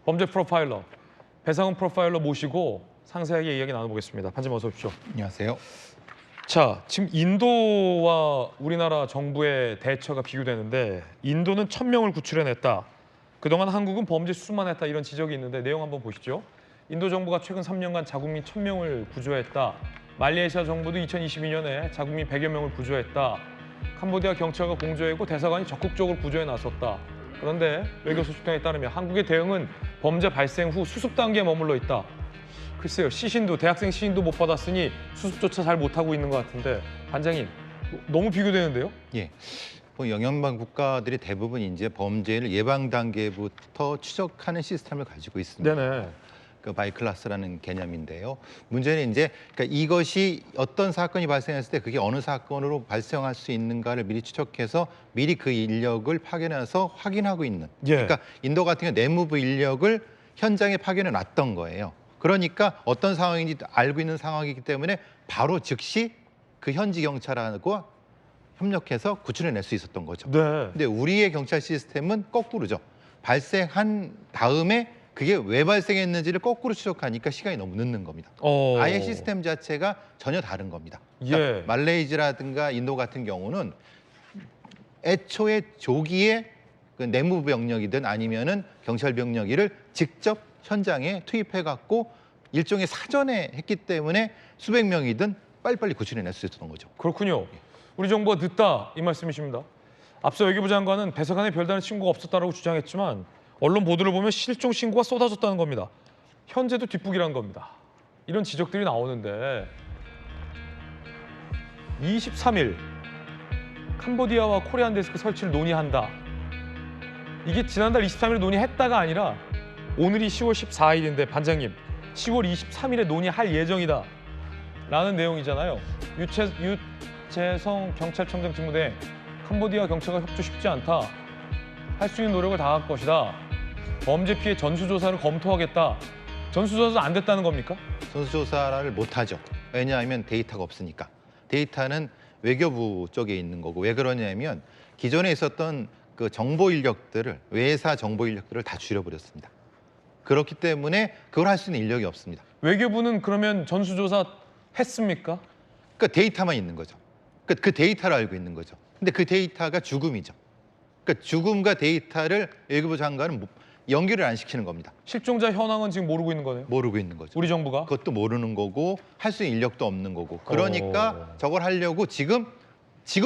범죄 프로파일러 배상훈 프로파일러 모시고 상세하게 이야기 나눠보겠습니다. 반장님 어서 오십시오. 안녕하세요. 자, 지금 인도와 우리나라 정부의 대처가 비교되는데 인도는 1000명을 구출해냈다. 그동안 한국은 범죄 수습만 했다 이런 지적이 있는데 내용 한번 보시죠. 인도 정부가 최근 3년간 자국민 1000명을 구조했다. 말레이시아 정부도 2022년에 자국민 100여 명을 구조했다. 캄보디아 경찰과 공조했고 대사관이 적극적으로 구조에 나섰다. 그런데 외교 소식통에 따르면 한국의 대응은 범죄 발생 후 수습 단계에 머물러 있다. 글쎄요, 시신도 대학생 시신도 못 받았으니 수습조차 잘 못하고 있는 것 같은데 반장님 너무 비교되는데요? 예. 영연방 국가들이 대부분 이제 범죄를 예방 단계부터 추적하는 시스템을 가지고 있습니다. 네네. 그 바이클래스라는 개념인데요. 문제는 이제 그러니까 이것이 어떤 사건이 발생했을 때 그게 어느 사건으로 발생할 수 있는가를 미리 추적해서 미리 그 인력을 파견해서 확인하고 있는. 예. 그러니까 인도 같은 경우 내무부 인력을 현장에 파견해 놨던 거예요. 그러니까 어떤 상황인지 알고 있는 상황이기 때문에 바로 즉시 그 현지 경찰하고 협력해서 구출해낼 수 있었던 거죠. 네. 근데 우리의 경찰 시스템은 거꾸로죠. 발생한 다음에 그게 왜 발생했는지를 거꾸로 추적하니까 시간이 너무 늦는 겁니다. 아예 시스템 자체가 전혀 다른 겁니다. 그러니까 예. 말레이시아라든가 인도 같은 경우는 애초에 조기에 그 내무부 병력이든 아니면은 경찰 병력을 직접 현장에 투입해갖고 일종의 사전에 했기 때문에 수백 명이든 빨리빨리 구출해낼 수 있었던 거죠. 그렇군요. 우리 정부가 늦다 이 말씀이십니다. 앞서 외교부 장관은 대사관에 별다른 신고가 없었다라고 주장했지만 언론 보도를 보면 실종 신고가 쏟아졌다는 겁니다. 현재도 뒷북이란 겁니다. 이런 지적들이 나오는데 23일 캄보디아와 코리안 데스크 설치를 논의한다. 이게 지난달 23일 논의했다가 아니라 오늘이 10월 14일인데 반장님 10월 23일에 논의할 예정이다 라는 내용이잖아요. 유재성 경찰청장 직무대행 캄보디아 경찰과 협조 쉽지 않다. 할 수 있는 노력을 다할 것이다. 범죄 피해 전수조사를 검토하겠다. 전수조사도 안 됐다는 겁니까? 전수조사를 못하죠. 왜냐하면 데이터가 없으니까. 데이터는 외교부 쪽에 있는 거고 왜 그러냐면 기존에 있었던 그 정보 인력들을 외사 정보 인력들을 다 줄여버렸습니다. 그렇기 때문에 그걸 할 수 있는 인력이 없습니다. 외교부는 그러면 전수조사 했습니까? 그러니까 데이터만 있는 거죠. 그러니까 그 데이터를 알고 있는 거죠. 근데 그 데이터가 죽음이죠. 그러니까 죽음과 데이터를 외교부 장관은 연결을 안 시키는 겁니다. 실종자 현황은 지금 모르고 있는 거네요. 모르고 있는 거죠. 우리 정부가? 그것도 모르는 거고 할 수 있는 인력도 없는 거고. 그러니까 저걸 하려고 지금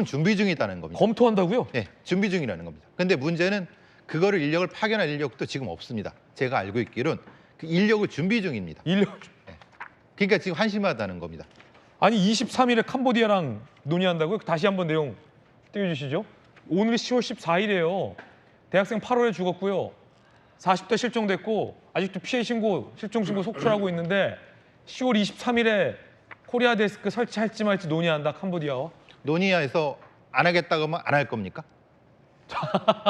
준비 중이다는 겁니다. 검토한다고요? 네, 준비 중이라는 겁니다. 근데 문제는 그거를 인력을 파견할 인력도 지금 없습니다. 제가 알고 있기로는 그 인력을 준비 중입니다. 인력. 그러니까 지금 한심하다는 겁니다. 아니 23일에 캄보디아랑 논의한다고요? 다시 한번 내용 띄워주시죠. 오늘이 10월 14일이에요. 대학생 8월에 죽었고요. 40대 실종됐고 아직도 피해 신고, 실종 신고 속출하고 있는데 10월 23일에 코리아 데스크 설치할지 말지 논의한다 캄보디아와. 논의해서 안 하겠다고 하면 안 할 겁니까?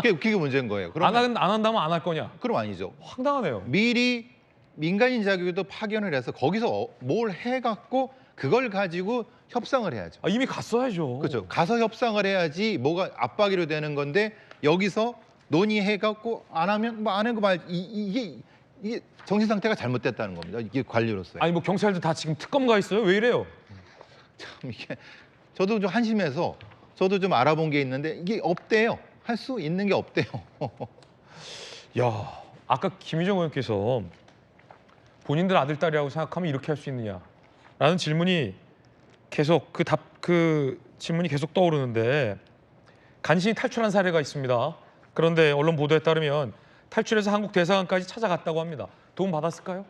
그게 문제인 거예요. 안 한다면 안 할 거냐? 그럼 아니죠. 황당하네요. 미리 민간인 자격도 파견을 해서 거기서 뭘 해갖고 그걸 가지고 협상을 해야죠. 이미 갔어야죠. 그렇죠. 가서 협상을 해야지 뭐가 압박이로 되는 건데 여기서 논의해갖고 안 하면 뭐 안 한 거 말 이게 정신 상태가 잘못됐다는 겁니다. 이게 관리로서요. 아니 뭐 경찰도 다 지금 특검 가 있어요. 왜 이래요? 참 이게 저도 좀 한심해서 저도 좀 알아본 게 있는데 이게 없대요. 할 수 있는 게 없대요. 야, 아까 김희정 의원께서 본인들 아들 딸이라고 생각하면 이렇게 할 수 있느냐라는 질문이 계속 그 질문이 계속 떠오르는데 간신히 탈출한 사례가 있습니다. 그런데 언론 보도에 따르면 탈출해서 한국 대사관까지 찾아갔다고 합니다. 도움 받았을까요?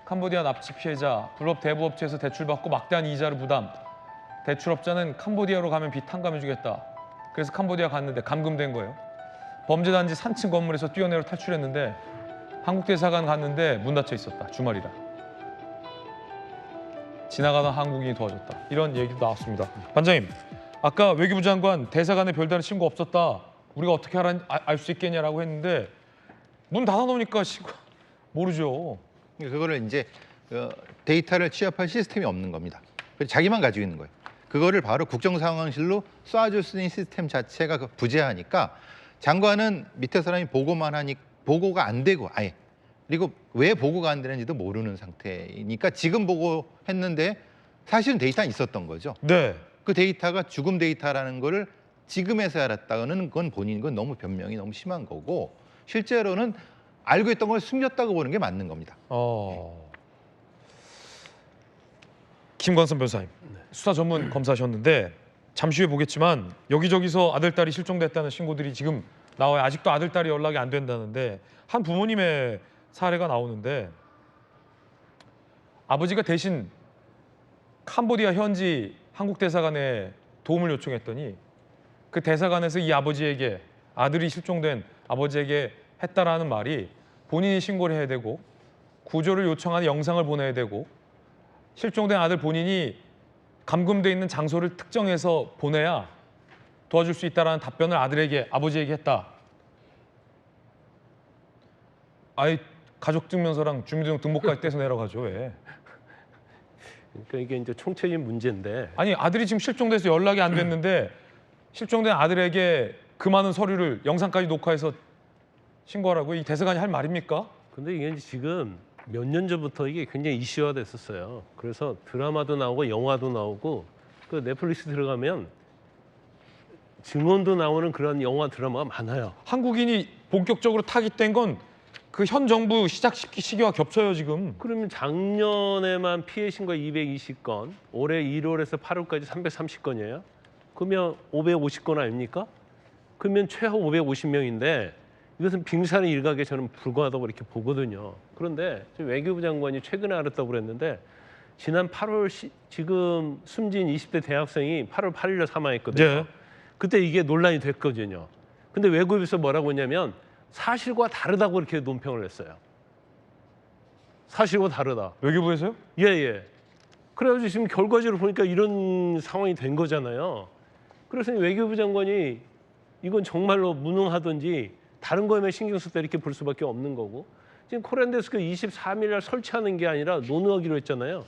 캄보디아 납치 피해자, 불법 대부업체에서 대출받고 막대한 이자를 부담. 대출업자는 캄보디아로 가면 빚 탕감해주겠다. 그래서 캄보디아 갔는데 감금된 거예요. 범죄단지 3층 건물에서 뛰어내려 탈출했는데 한국 대사관 갔는데 문 닫혀 있었다. 주말이라. 지나가던 한국인이 도와줬다. 이런 얘기도 나왔습니다. 반장님, 아까 외교부 장관 대사관에 별다른 신고 없었다. 우리가 어떻게 알 수 있겠냐라고 했는데 문 닫아놓으니까 신고 모르죠. 그거를 이제 데이터를 취합할 시스템이 없는 겁니다. 자기만 가지고 있는 거예요. 그거를 바로 국정상황실로 쏴줄 수 있는 시스템 자체가 부재하니까 장관은 밑에 사람이 보고만 하니 보고가 안 되고 아예 그리고 왜 보고가 안 되는지도 모르는 상태니까 지금 보고했는데 사실은 데이터는 있었던 거죠. 네. 그 데이터가 죽음 데이터라는 거를 지금에서 알았다는 건 본인 건 너무 변명이 너무 심한 거고 실제로는 알고 있던 걸 숨겼다고 보는 게 맞는 겁니다. 김광선 변호사님, 수사 전문 검사셨는데 잠시 후에 보겠지만 여기저기서 아들, 딸이 실종됐다는 신고들이 지금 나와요. 아직도 아들, 딸이 연락이 안 된다는데 한 부모님의 사례가 나오는데 아버지가 대신 캄보디아 현지 한국 대사관에 도움을 요청했더니 그 대사관에서 이 아버지에게 아들이 실종된 아버지에게 했다라는 말이 본인이 신고를 해야 되고 구조를 요청하는 영상을 보내야 되고 실종된 아들 본인이 감금돼 있는 장소를 특정해서 보내야 도와줄 수 있다라는 답변을 아버지에게 했다. 아이 가족증명서랑 주민등록까지 떼서 내려가죠 왜? 그러니까 이게 이제 총체적인 문제인데 아니 아들이 지금 실종돼서 연락이 안 됐는데 실종된 아들에게 그 많은 서류를 영상까지 녹화해서 신고하라고 이 대사관이 할 말입니까? 근데 이게 지금 몇 년 전부터 이게 굉장히 이슈화 됐었어요. 그래서 드라마도 나오고 영화도 나오고 그 넷플릭스 들어가면 증언도 나오는 그런 영화 드라마가 많아요. 한국인이 본격적으로 타깃된 건 그 현 정부 시기와 겹쳐요 지금. 그러면 작년에만 피해 신고 220건, 올해 1월에서 8월까지 330건이에요. 그러면 550건 아닙니까? 그러면 최하 550명인데 이것은 빙산의 일각에 저는 불과하다고 이렇게 보거든요. 그런데 외교부 장관이 최근에 알았다고 그랬는데 지난 8월 지금 숨진 20대 대학생이 8월 8일에 사망했거든요. 네. 그때 이게 논란이 됐거든요. 근데 외교부에서 뭐라고 했냐면 사실과 다르다고 이렇게 논평을 했어요. 사실과 다르다. 외교부에서요? 예. 그래가지고 지금 결과적으로 보니까 이런 상황이 된 거잖아요. 그래서 외교부 장관이 이건 정말로 무능하든지 다른 거에만 신경 썼다 이렇게 볼 수밖에 없는 거고 지금 코리안데스크 23일 날 설치하는 게 아니라 논의하기로 했잖아요.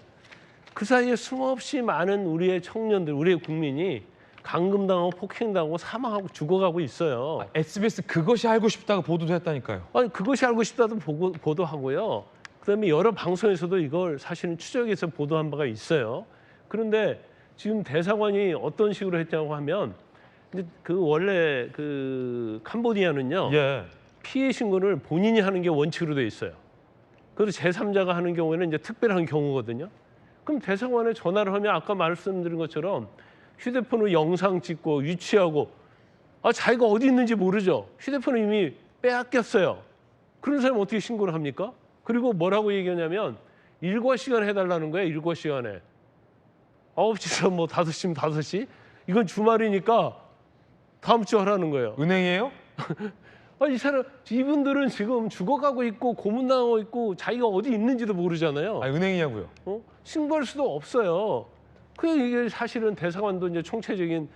그 사이에 수없이 많은 우리의 청년들, 우리의 국민이 감금당하고 폭행당하고 사망하고 죽어가고 있어요. SBS 그것이 알고 싶다가 보도도 했다니까요. 아니 그것이 알고 싶다도 보도하고요. 그다음에 여러 방송에서도 이걸 사실은 추적해서 보도한 바가 있어요. 그런데 지금 대사관이 어떤 식으로 했냐고 하면 이제 그 원래 그 캄보디아는요. 예. 피해 신고를 본인이 하는 게 원칙으로 돼 있어요. 그리고 제3자가 하는 경우에는 이제 특별한 경우거든요. 그럼 대사관에 전화를 하면 아까 말씀드린 것처럼 휴대폰으로 영상 찍고 유치하고 자기가 어디 있는지 모르죠. 휴대폰을 이미 빼앗겼어요. 그런 사람은 어떻게 신고를 합니까? 그리고 뭐라고 얘기하냐면 일과 시간 해달라는 거예요. 일과 시간에. 9시에서 뭐 5시면 5시. 이건 주말이니까 다음 주 하라는 거예요. 은행이에요? 이분들은 지금 죽어가고 있고 고문당하고 있고 자기가 어디 있는지도 모르잖아요. 아니 은행이냐고요. 신고할 수도 없어요. 이게 사실은 대사관도 이제 총체적인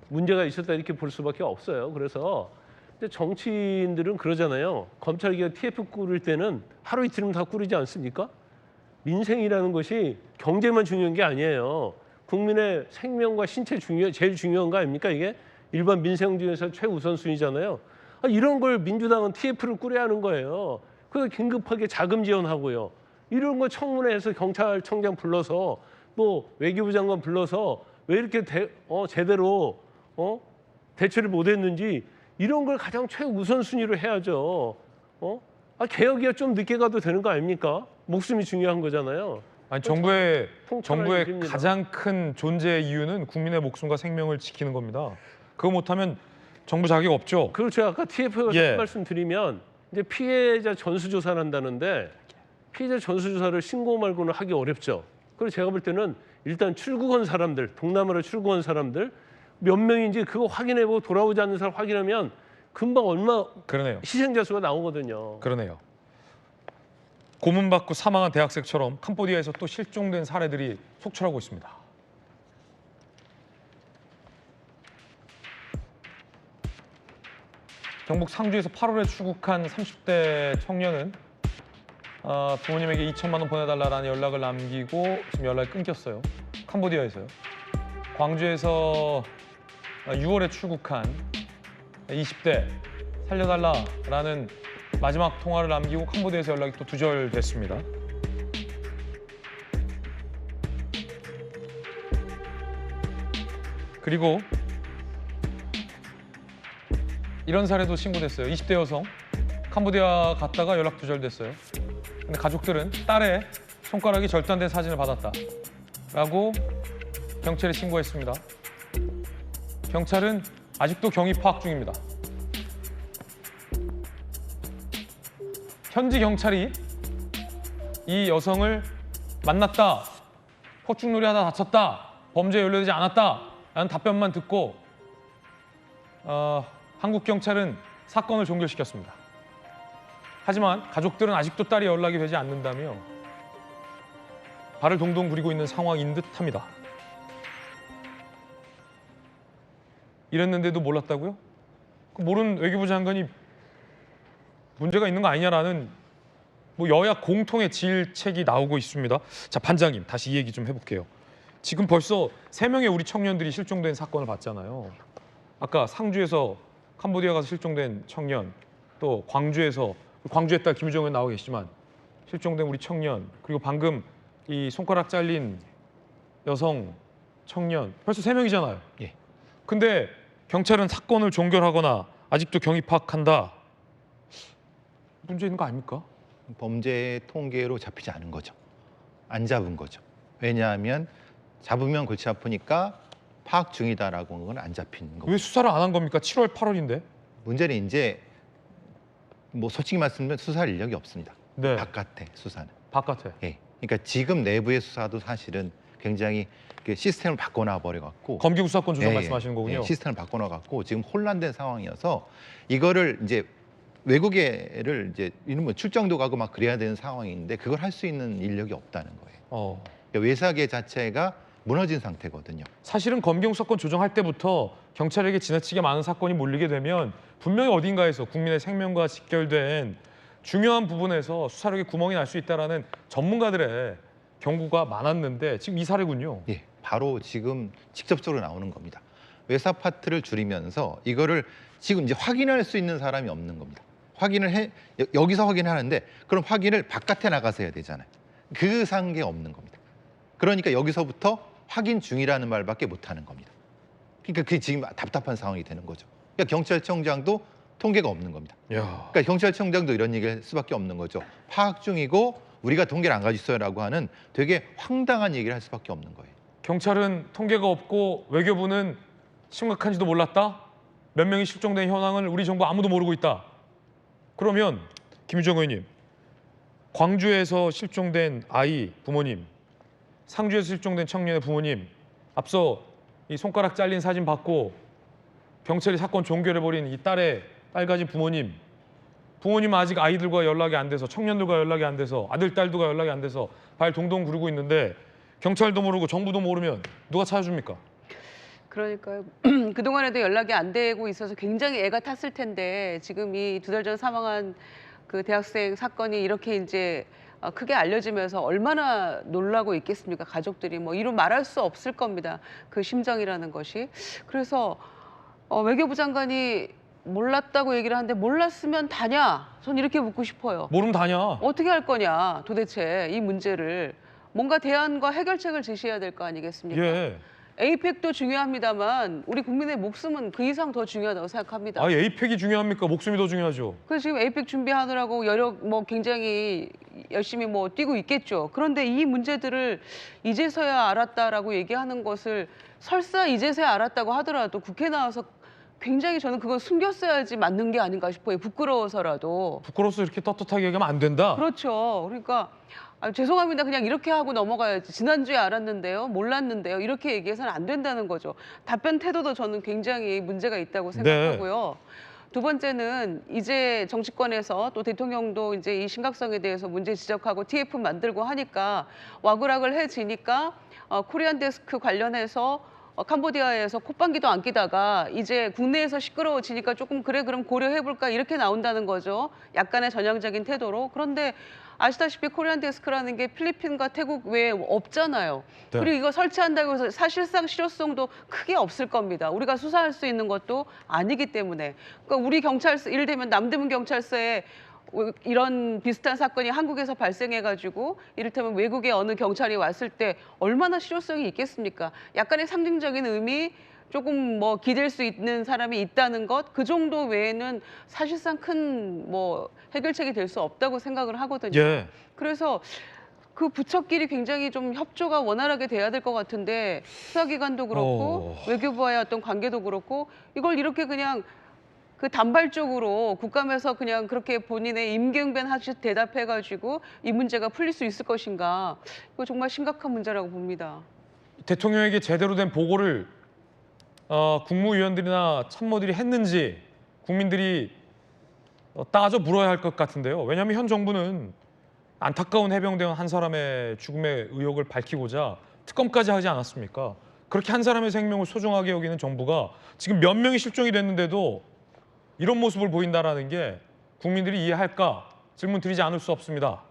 문제가 있었다 이렇게 볼 수밖에 없어요. 그래서 이제 정치인들은 그러잖아요. 검찰개혁 TF 꾸릴 때는 하루 이틀이면 다 꾸리지 않습니까? 민생이라는 것이 경제만 중요한 게 아니에요. 국민의 생명과 신체 제일 중요한 거 아닙니까? 이게 일반 민생 중에서 최우선순위잖아요. 이런 걸 민주당은 TF를 꾸려야 하는 거예요. 그래서 긴급하게 자금 지원하고요. 이런 거 청문회에서 경찰청장 불러서 또 외교부 장관 불러서 왜 이렇게 제대로 대처를 못했는지 이런 걸 가장 최우선순위로 해야죠. 개혁이야 좀 늦게 가도 되는 거 아닙니까? 목숨이 중요한 거잖아요. 아니 정부의 일입니다. 가장 큰 존재 이유는 국민의 목숨과 생명을 지키는 겁니다. 그거 못하면 정부 자격 없죠. 그렇죠. 아까 TF가 예. 말씀드리면 이제 피해자 전수조사를 한다는데 피해자 전수조사를 신고 말고는 하기 어렵죠. 그래서 제가 볼 때는 일단 출국한 사람들, 동남아로 출국한 사람들 몇 명인지 그거 확인해보고 돌아오지 않는 사람 확인하면 금방 얼마 그러네요. 희생자 수가 나오거든요. 그러네요. 고문받고 사망한 대학생처럼 캄보디아에서 또 실종된 사례들이 속출하고 있습니다. 경북 상주에서 8월에 출국한 30대 청년은 부모님에게 2천만 원 보내달라는 연락을 남기고 지금 연락이 끊겼어요. 캄보디아에서요. 광주에서 6월에 출국한 20대 살려달라라는 마지막 통화를 남기고 캄보디아에서 연락이 또 두절됐습니다. 그리고 이런 사례도 신고됐어요. 20대 여성 캄보디아 갔다가 연락 두절됐어요. 근데 가족들은 딸의 손가락이 절단된 사진을 받았다라고 경찰에 신고했습니다. 경찰은 아직도 경위 파악 중입니다. 현지 경찰이 이 여성을 만났다, 폭죽놀이 하다 다쳤다, 범죄에 연루되지 않았다라는 답변만 듣고 한국 경찰은 사건을 종결시켰습니다. 하지만 가족들은 아직도 딸이 연락이 되지 않는다며 발을 동동 구리고 있는 상황인 듯합니다. 이랬는데도 몰랐다고요? 모르는 외교부 장관이 문제가 있는 거 아니냐라는 뭐 여야 공통의 질책이 나오고 있습니다. 자, 반장님 다시 이 얘기 좀 해볼게요. 지금 벌써 3명의 우리 청년들이 실종된 사건을 봤잖아요. 아까 상주에서 캄보디아 가서 실종된 청년, 또 광주의 딸 김유정 의원 나와 계시지만 실종된 우리 청년, 그리고 방금 이 손가락 잘린 여성 청년, 벌써 3명이잖아요. 예. 근데 경찰은 사건을 종결하거나 아직도 경위 파악한다. 문제 있는 거 아닙니까? 범죄 통계로 잡히지 않은 거죠. 안 잡은 거죠. 왜냐하면 잡으면 골치 아프니까 파악 중이다라고 한 건 안 잡히는 거고. 왜 수사를 안 한 겁니까? 7월, 8월인데. 문제는 이제 뭐 솔직히 말씀드리면 수사 인력이 없습니다. 네. 바깥에 수사는. 바깥에. 예. 그러니까 지금 내부의 수사도 사실은 굉장히 그 시스템을 바꿔놔 버려 갖고 검기구 사건 조정 예, 말씀하시는 거군요. 예, 시스템을 바꿔놔 갖고 지금 혼란된 상황이어서 이거를 이제 외국에를 이제 이런 뭐 출장도 가고 막 그래야 되는 상황인데 그걸 할 수 있는 인력이 없다는 거예요. 그러니까 외사계 자체가 무너진 상태거든요. 사실은 검경 사건 조정할 때부터 경찰에게 지나치게 많은 사건이 몰리게 되면 분명히 어딘가에서 국민의 생명과 직결된 중요한 부분에서 수사력에 구멍이 날 수 있다라는 전문가들의 경고가 많았는데 지금 이 사례군요. 예, 바로 지금 직접적으로 나오는 겁니다. 외사 파트를 줄이면서 이거를 지금 이제 확인할 수 있는 사람이 없는 겁니다. 여기서 확인하는데 그럼 확인을 바깥에 나가서 해야 되잖아요. 그 상계 없는 겁니다. 그러니까 여기서부터 확인 중이라는 말밖에 못 하는 겁니다. 그러니까 그게 지금 답답한 상황이 되는 거죠. 그러니까 경찰청장도 통계가 없는 겁니다. 야. 그러니까 경찰청장도 이런 얘기를 할 수밖에 없는 거죠. 파악 중이고 우리가 통계를 안 가지고 있어요라고 하는 되게 황당한 얘기를 할 수밖에 없는 거예요. 경찰은 통계가 없고 외교부는 심각한지도 몰랐다. 몇 명이 실종된 현황을 우리 정부 아무도 모르고 있다. 그러면 김유정 의원님, 광주에서 실종된 아이 부모님, 상주에서 실종된 청년의 부모님, 앞서 이 손가락 잘린 사진 받고 경찰이 사건 종결해버린 이 딸의 딸 가진 부모님은 아직 아이들과 연락이 안 돼서, 청년들과 연락이 안 돼서, 아들 딸들과 연락이 안 돼서 발 동동 구르고 있는데 경찰도 모르고 정부도 모르면 누가 찾아줍니까? 그러니까요. 그동안에도 연락이 안 되고 있어서 굉장히 애가 탔을 텐데 지금 이 2달 전 사망한 그 대학생 사건이 이렇게 이제 크게 알려지면서 얼마나 놀라고 있겠습니까? 가족들이 뭐 이루 말할 수 없을 겁니다. 그 심정이라는 것이. 그래서 외교부 장관이 몰랐다고 얘기를 하는데 몰랐으면 다냐? 전 이렇게 묻고 싶어요. 모르면 다냐? 어떻게 할 거냐? 도대체 이 문제를 뭔가 대안과 해결책을 제시해야 될 거 아니겠습니까? 예. 에이펙도 중요합니다만 우리 국민의 목숨은 그 이상 더 중요하다고 생각합니다. 아, 에이펙이 중요합니까? 목숨이 더 중요하죠. 그래서 지금 에이펙 준비하느라고 굉장히 열심히 뛰고 있겠죠. 그런데 이 문제들을 이제서야 알았다라고 얘기하는 것을 설사 이제서야 알았다고 하더라도 국회에 나와서 굉장히 저는 그걸 숨겼어야지 맞는 게 아닌가 싶어요. 부끄러워서라도. 부끄러워서 이렇게 떳떳하게 얘기하면 안 된다. 그렇죠. 그러니까 죄송합니다. 그냥 이렇게 하고 넘어가야지. 지난주에 알았는데요. 몰랐는데요. 이렇게 얘기해서는 안 된다는 거죠. 답변 태도도 저는 굉장히 문제가 있다고 생각하고요. 두 번째는 이제 정치권에서 또 대통령도 이제 이 심각성에 대해서 문제 지적하고 TF 만들고 하니까 와글와글 해지니까 코리안 데스크 관련해서 캄보디아에서 콧방귀도 안 끼다가 이제 국내에서 시끄러워지니까 조금 그래 그럼 고려해볼까 이렇게 나온다는 거죠. 약간의 전향적인 태도로. 그런데 아시다시피 코리안 데스크라는 게 필리핀과 태국 외에 없잖아요. 네. 그리고 이거 설치한다고 해서 사실상 실효성도 크게 없을 겁니다. 우리가 수사할 수 있는 것도 아니기 때문에. 그러니까 우리 경찰서, 이를테면 남대문 경찰서에 이런 비슷한 사건이 한국에서 발생해가지고 이를테면 외국의 어느 경찰이 왔을 때 얼마나 실효성이 있겠습니까? 약간의 상징적인 의미, 조금 뭐 기댈 수 있는 사람이 있다는 것, 그 정도 외에는 사실상 큰 뭐 해결책이 될 수 없다고 생각을 하거든요. 예. 그래서 그 부처끼리 굉장히 좀 협조가 원활하게 돼야 될 것 같은데 수사기관도 그렇고 외교부와의 어떤 관계도 그렇고 이걸 이렇게 그냥 그 단발적으로 국감에서 그냥 그렇게 본인의 임기응변 하듯 대답해가지고 이 문제가 풀릴 수 있을 것인가? 이거 정말 심각한 문제라고 봅니다. 대통령에게 제대로 된 보고를 국무위원들이나 참모들이 했는지 국민들이 따져 물어야 할 것 같은데요. 왜냐하면 현 정부는 안타까운 해병대원 한 사람의 죽음의 의혹을 밝히고자 특검까지 하지 않았습니까? 그렇게 한 사람의 생명을 소중하게 여기는 정부가 지금 몇 명이 실종이 됐는데도 이런 모습을 보인다라는 게 국민들이 이해할까 질문 드리지 않을 수 없습니다.